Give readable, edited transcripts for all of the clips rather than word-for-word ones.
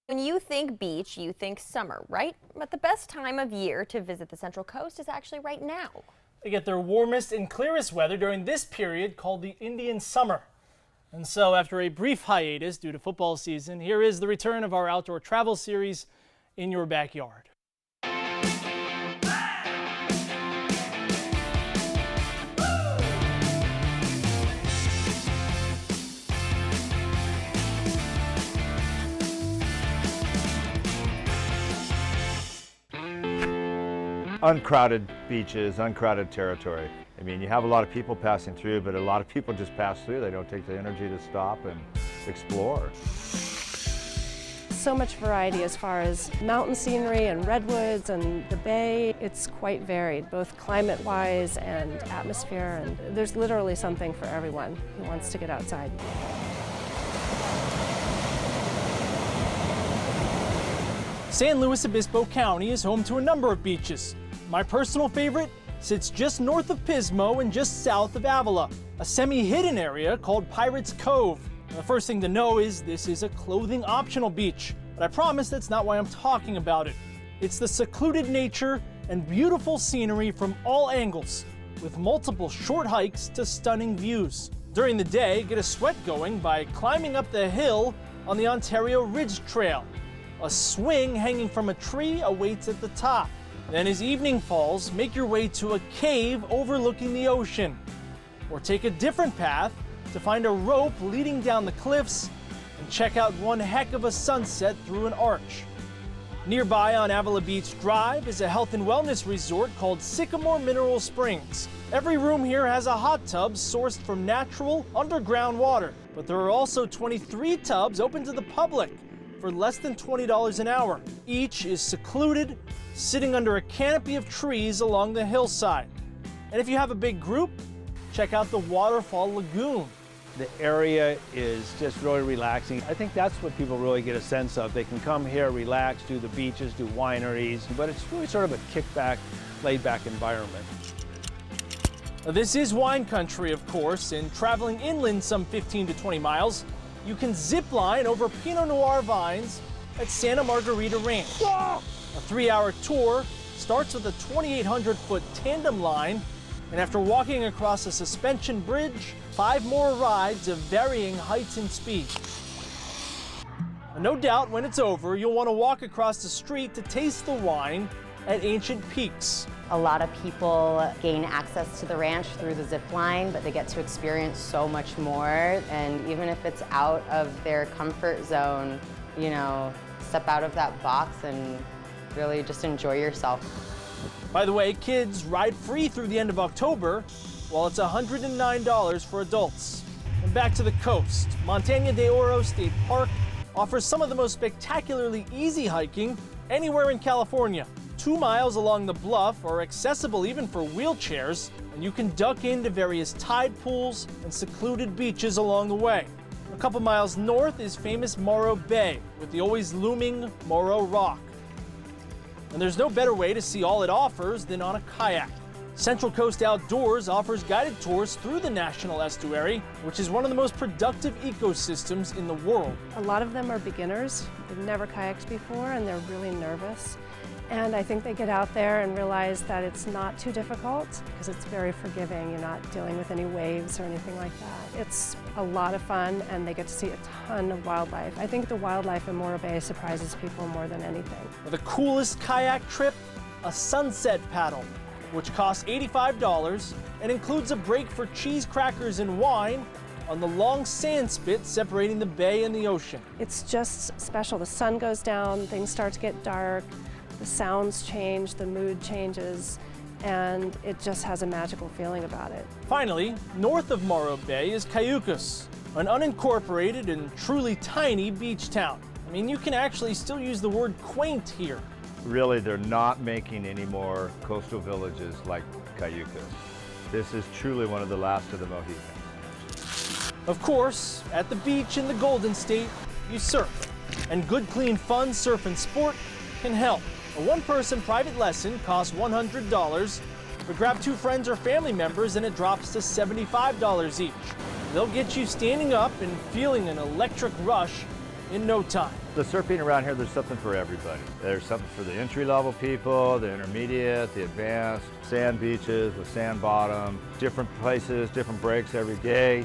When you think beach, you think summer, right? But the best time of year to visit the Central Coast is actually right now. They get their warmest and clearest weather during this period called the Indian summer. And so after a brief hiatus due to football season, here is the return of our outdoor travel series, In Your Backyard. Uncrowded beaches, uncrowded territory. I mean, you have a lot of people passing through, but a lot of people just pass through. They don't take the energy to stop and explore. So much variety as far as mountain scenery and redwoods and the bay. It's quite varied, both climate-wise and atmosphere, and there's literally something for everyone who wants to get outside. San Luis Obispo County is home to a number of beaches. My personal favorite sits just north of Pismo and just south of Avila, a semi-hidden area called Pirates Cove. The first thing to know is this is a clothing-optional beach, but I promise that's not why I'm talking about it. It's the secluded nature and beautiful scenery from all angles, with multiple short hikes to stunning views. During the day, get a sweat going by climbing up the hill on the Ontario Ridge Trail. A swing hanging from a tree awaits at the top. Then as evening falls, make your way to a cave overlooking the ocean. Or take a different path to find a rope leading down the cliffs and check out one heck of a sunset through an arch. Nearby on Avila Beach Drive is a health and wellness resort called Sycamore Mineral Springs. Every room here has a hot tub sourced from natural underground water, but there are also 23 tubs open to the public for less than $20 an hour. Each is secluded, sitting under a canopy of trees along the hillside. And if you have a big group, check out the Waterfall Lagoon. The area is just really relaxing. I think that's what people really get a sense of. They can come here, relax, do the beaches, do wineries, but it's really sort of a kickback, laid-back environment. Now, this is wine country, of course, and traveling inland some 15 to 20 miles, you can zip line over Pinot Noir vines at Santa Margarita Ranch. A 3-hour tour starts with a 2,800-foot tandem line, and after walking across a suspension bridge, 5 more rides of varying heights and speed. And no doubt when it's over, you'll want to walk across the street to taste the wine at Ancient Peaks. A lot of people gain access to the ranch through the zip line, but they get to experience so much more. And even if it's out of their comfort zone, you know, step out of that box and really just enjoy yourself. By the way, kids ride free through the end of October, while it's $109 for adults. And back to the coast, Montaña de Oro State Park offers some of the most spectacularly easy hiking anywhere in California. 2 miles along the bluff are accessible even for wheelchairs, and you can duck into various tide pools and secluded beaches along the way. A couple miles north is famous Morro Bay, with the always looming Morro Rock. And there's no better way to see all it offers than on a kayak. Central Coast Outdoors offers guided tours through the National Estuary, which is one of the most productive ecosystems in the world. A lot of them are beginners. They've never kayaked before and they're really nervous. And I think they get out there and realize that it's not too difficult because it's very forgiving. You're not dealing with any waves or anything like that. It's a lot of fun and they get to see a ton of wildlife. I think the wildlife in Morro Bay surprises people more than anything. The coolest kayak trip, a sunset paddle, which costs $85 and includes a break for cheese crackers and wine on the long sand spit separating the bay and the ocean. It's just special. The sun goes down, things start to get dark, the sounds change, the mood changes, and it just has a magical feeling about it. Finally, north of Morro Bay is Kaioken, an unincorporated and truly tiny beach town. I mean, you can actually still use the word quaint here. Really, they're not making any more coastal villages like Kaioken. This is truly one of the last of the Mohicans. Of course, at the beach in the Golden State, you surf, and good, clean, fun surf and sport can help. A one-person private lesson costs $100, but grab 2 friends or family members and it drops to $75 each. They'll get you standing up and feeling an electric rush in no time. The surfing around here, there's something for everybody. There's something for the entry-level people, the intermediate, the advanced, sand beaches with sand bottom, different places, different breaks every day.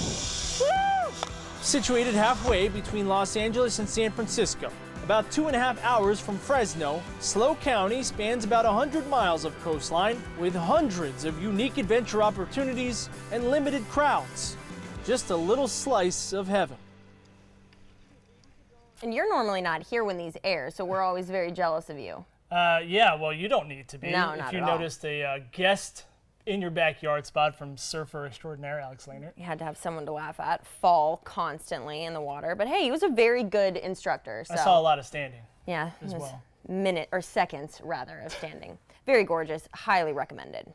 Situated halfway between Los Angeles and San Francisco, about 2.5 hours from Fresno, SLO County spans about 100 miles of coastline with hundreds of unique adventure opportunities and limited crowds. Just a little slice of heaven. And you're normally not here when these air, so we're always very jealous of you. Yeah, well, you don't need to be. No, if not you at all. noticed a guest in your backyard spot from surfer extraordinaire Alex Laner. You had to have someone to laugh at, fall constantly in the water. But hey, he was a very good instructor. So. I saw a lot of standing. Yeah, as it was well. seconds rather of standing. Very gorgeous, highly recommended.